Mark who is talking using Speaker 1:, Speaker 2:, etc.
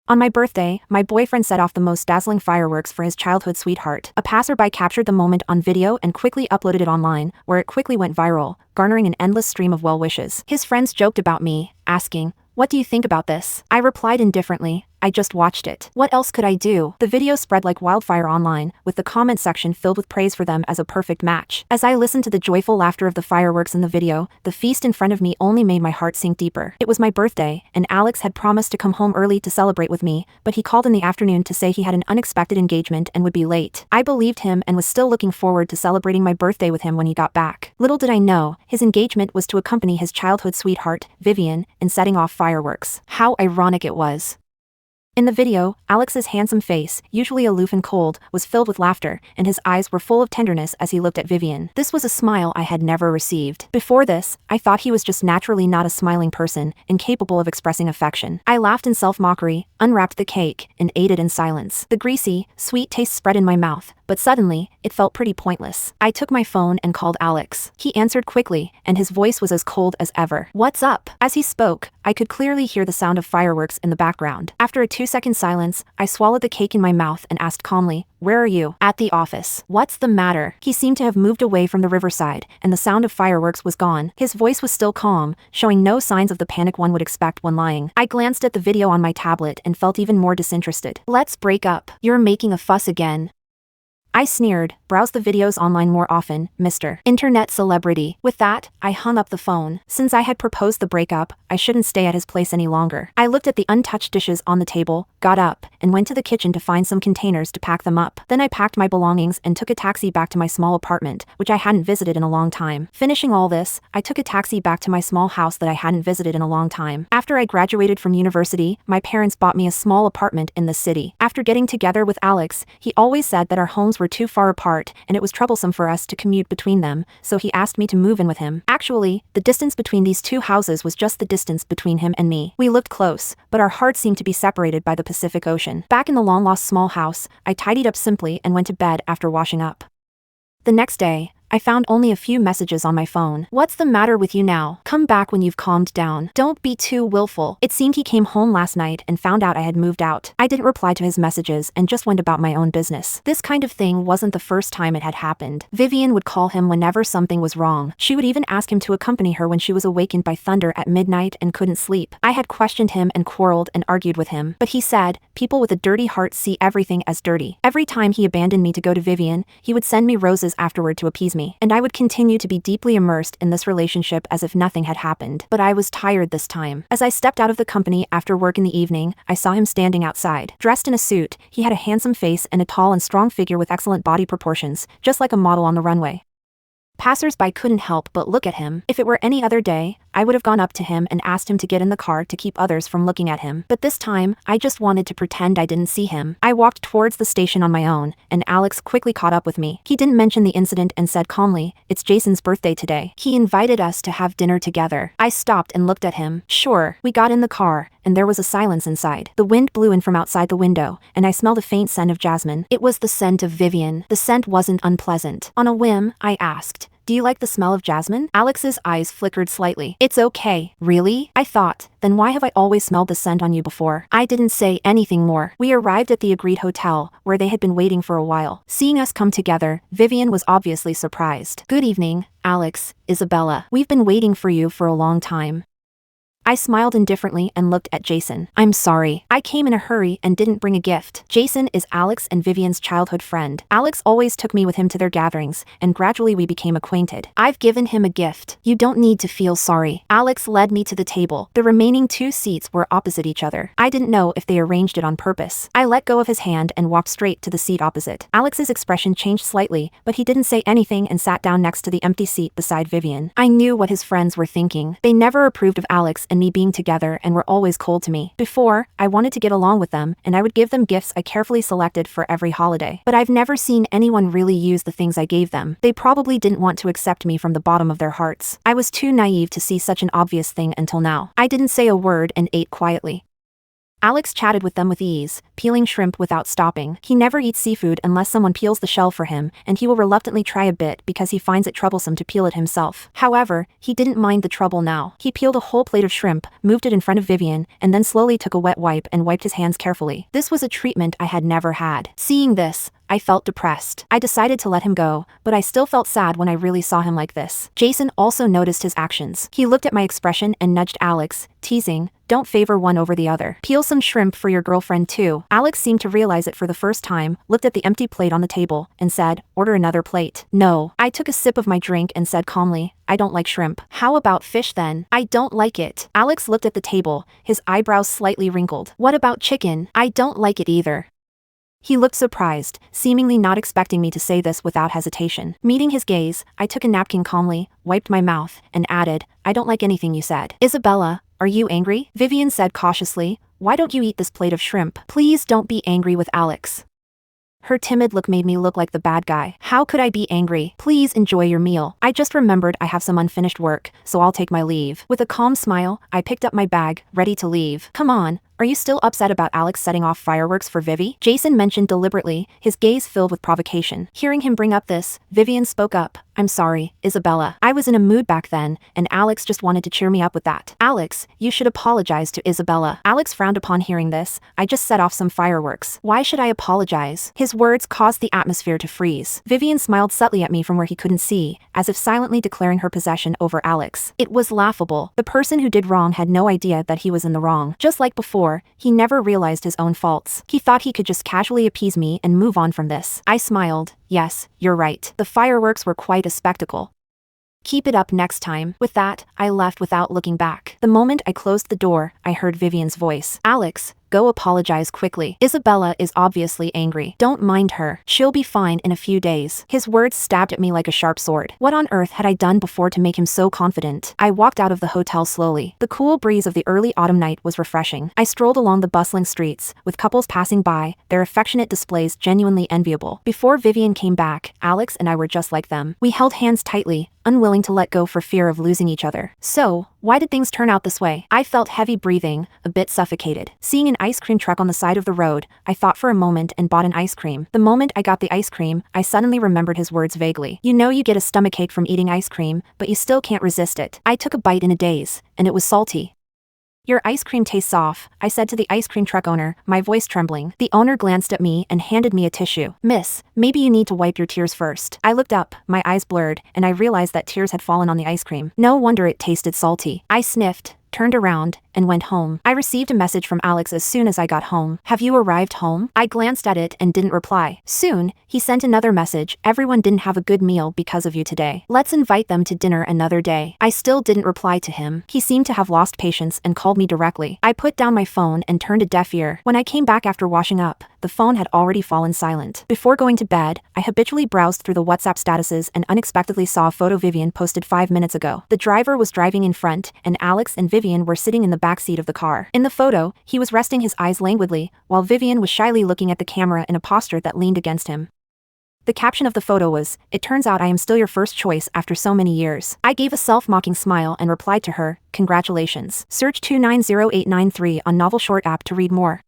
Speaker 1: On my birthday, my boyfriend set off the most dazzling fireworks for his childhood sweetheart. A passerby captured the moment on video and quickly uploaded it online, where it quickly went viral, garnering an endless stream of well wishes. His friends joked about me, asking, "What do you think about this?" I replied indifferently, "I just watched it. What else could I do?" The video spread like wildfire online, with the comment section filled with praise for them as a perfect match. As I listened to the joyful laughter of the fireworks in the video, the feast in front of me only made my heart sink deeper. It was my birthday, and Alex had promised to come home early to celebrate with me, but he called in the afternoon to say he had an unexpected engagement and would be late. I believed him and was still looking forward to celebrating my birthday with him when he got back. Little did I know, his engagement was to accompany his childhood sweetheart, Vivian, in setting off fireworks. How ironic it was. In the video, Alex's handsome face, usually aloof and cold, was filled with laughter, and his eyes were full of tenderness as he looked at Vivian. This was a smile I had never received. Before this, I thought he was just naturally not a smiling person, incapable of expressing affection. I laughed in self-mockery, unwrapped the cake, and ate it in silence. The greasy, sweet taste spread in my mouth, but suddenly, it felt pretty pointless. I took my phone and called Alex. He answered quickly, and his voice was as cold as ever. "What's up?" As he spoke, I could clearly hear the sound of fireworks in the background. After a 2-second silence, I swallowed the cake in my mouth and asked calmly, "Where are you?" "At the office." "What's the matter?" He seemed to have moved away from the riverside, and the sound of fireworks was gone. His voice was still calm, showing no signs of the panic one would expect when lying. I glanced at the video on my tablet and felt even more disinterested. "Let's break up. You're making a fuss again." I sneered, "Browse the videos online more often, Mr. Internet Celebrity." With that, I hung up the phone. Since I had proposed the breakup, I shouldn't stay at his place any longer. I looked at the untouched dishes on the table, got up, and went to the kitchen to find some containers to pack them up. Then I packed my belongings and took a taxi back to my small apartment, which I hadn't visited in a long time. Finishing all this, I took a taxi back to my small house that I hadn't visited in a long time. After I graduated from university, my parents bought me a small apartment in the city. After getting together with Alex, he always said that our homes were too far apart, and it was troublesome for us to commute between them, so he asked me to move in with him. Actually, the distance between these two houses was just the distance between him and me. We looked close, but our hearts seemed to be separated by the Pacific Ocean. Back in the long-lost small house, I tidied up simply and went to bed after washing up. The next day, I found only a few messages on my phone. "What's the matter with you now? Come back when you've calmed down. Don't be too willful." It seemed he came home last night and found out I had moved out. I didn't reply to his messages and just went about my own business. This kind of thing wasn't the first time it had happened. Vivian would call him whenever something was wrong. She would even ask him to accompany her when she was awakened by thunder at midnight and couldn't sleep. I had questioned him and quarreled and argued with him, but he said, "People with a dirty heart see everything as dirty." Every time he abandoned me to go to Vivian, he would send me roses afterward to appease me, and I would continue to be deeply immersed in this relationship as if nothing had happened. But I was tired this time. As I stepped out of the company after work in the evening, I saw him standing outside. Dressed in a suit, he had a handsome face and a tall and strong figure with excellent body proportions, just like a model on the runway. Passers-by couldn't help but look at him. If it were any other day, I would have gone up to him and asked him to get in the car to keep others from looking at him. But this time, I just wanted to pretend I didn't see him. I walked towards the station on my own, and Alex quickly caught up with me. He didn't mention the incident and said calmly, "It's Jason's birthday today. He invited us to have dinner together." I stopped and looked at him. Sure, we got in the car, and there was a silence inside. The wind blew in from outside the window, and I smelled a faint scent of jasmine. It was the scent of Vivian. The scent wasn't unpleasant. On a whim, I asked, "Do you like the smell of jasmine?" Alex's eyes flickered slightly. "It's okay." "Really?" I thought. "Then why have I always smelled the scent on you before?" I didn't say anything more. We arrived at the agreed hotel, where they had been waiting for a while. Seeing us come together, Vivian was obviously surprised. "Good evening, Alex, Isabella. We've been waiting for you for a long time." I smiled indifferently and looked at Jason. "I'm sorry. I came in a hurry and didn't bring a gift." Jason is Alex and Vivian's childhood friend. Alex always took me with him to their gatherings, and gradually we became acquainted. "I've given him a gift. You don't need to feel sorry." Alex led me to the table. The remaining 2 seats were opposite each other. I didn't know if they arranged it on purpose. I let go of his hand and walked straight to the seat opposite. Alex's expression changed slightly, but he didn't say anything and sat down next to the empty seat beside Vivian. I knew what his friends were thinking. They never approved of Alex and me being together and were always cold to me. Before, I wanted to get along with them, and I would give them gifts I carefully selected for every holiday. But I've never seen anyone really use the things I gave them. They probably didn't want to accept me from the bottom of their hearts. I was too naive to see such an obvious thing until now. I didn't say a word and ate quietly. Alex chatted with them with ease, peeling shrimp without stopping. He never eats seafood unless someone peels the shell for him, and he will reluctantly try a bit because he finds it troublesome to peel it himself. However, he didn't mind the trouble now. He peeled a whole plate of shrimp, moved it in front of Vivian, and then slowly took a wet wipe and wiped his hands carefully. This was a treatment I had never had. Seeing this, I felt depressed. I decided to let him go, but I still felt sad when I really saw him like this. Jason also noticed his actions. He looked at my expression and nudged Alex, teasing, "Don't favor one over the other. Peel some shrimp for your girlfriend too." Alex seemed to realize it for the first time, looked at the empty plate on the table, and said, "Order another plate." "No." I took a sip of my drink and said calmly, "I don't like shrimp." "How about fish then?" "I don't like it." Alex looked at the table, his eyebrows slightly wrinkled. "What about chicken?" "I don't like it either." He looked surprised, seemingly not expecting me to say this without hesitation. Meeting his gaze, I took a napkin calmly, wiped my mouth, and added, "I don't like anything you said." "Isabella, are you angry?" Vivian said cautiously. "Why don't you eat this plate of shrimp?" "Please don't be angry with Alex." Her timid look made me look like the bad guy. "How could I be angry? Please enjoy your meal. I just remembered I have some unfinished work, so I'll take my leave." With a calm smile, I picked up my bag, ready to leave. "Come on. Are you still upset about Alex setting off fireworks for Vivi?" Jason mentioned deliberately, his gaze filled with provocation. Hearing him bring up this, Vivian spoke up. "I'm sorry, Isabella. I was in a mood back then, and Alex just wanted to cheer me up with that." "Alex, you should apologize to Isabella." Alex frowned upon hearing this. "I just set off some fireworks. Why should I apologize?" His words caused the atmosphere to freeze. Vivian smiled subtly at me from where he couldn't see, as if silently declaring her possession over Alex. It was laughable. The person who did wrong had no idea that he was in the wrong. Just like before, he never realized his own faults. He thought he could just casually appease me and move on from this. I smiled. "Yes, you're right. The fireworks were quite a spectacle. Keep it up next time." With that, I left without looking back. The moment I closed the door, I heard Vivian's voice. "Alex, go apologize quickly. Isabella is obviously angry. Don't mind her. She'll be fine in a few days." His words stabbed at me like a sharp sword. What on earth had I done before to make him so confident? I walked out of the hotel slowly. The cool breeze of the early autumn night was refreshing. I strolled along the bustling streets, with couples passing by, their affectionate displays genuinely enviable. Before Vivian came back, Alex and I were just like them. We held hands tightly, unwilling to let go for fear of losing each other. So, why did things turn out this way? I felt heavy breathing, a bit suffocated. Seeing an ice cream truck on the side of the road, I thought for a moment and bought an ice cream. The moment I got the ice cream, I suddenly remembered his words vaguely. "You know you get a stomachache from eating ice cream, but you still can't resist it." I took a bite in a daze, and it was salty. "Your ice cream tastes off," I said to the ice cream truck owner, my voice trembling. The owner glanced at me and handed me a tissue. "Miss, maybe you need to wipe your tears first." I looked up, my eyes blurred, and I realized that tears had fallen on the ice cream. No wonder it tasted salty. I sniffed, turned around, and went home. I received a message from Alex as soon as I got home. "Have you arrived home?" I glanced at it and didn't reply. Soon, he sent another message. "Everyone didn't have a good meal because of you today. Let's invite them to dinner another day." I still didn't reply to him. He seemed to have lost patience and called me directly. I put down my phone and turned a deaf ear. When I came back after washing up, the phone had already fallen silent. Before going to bed, I habitually browsed through the WhatsApp statuses and unexpectedly saw a photo Vivian posted 5 minutes ago. The driver was driving in front, and Alex and Vivian were sitting in the back seat of the car. In the photo, he was resting his eyes languidly, while Vivian was shyly looking at the camera in a posture that leaned against him. The caption of the photo was, "It turns out I am still your first choice after so many years." I gave a self-mocking smile and replied to her, "Congratulations." Search 290893 on NovelShort app to read more.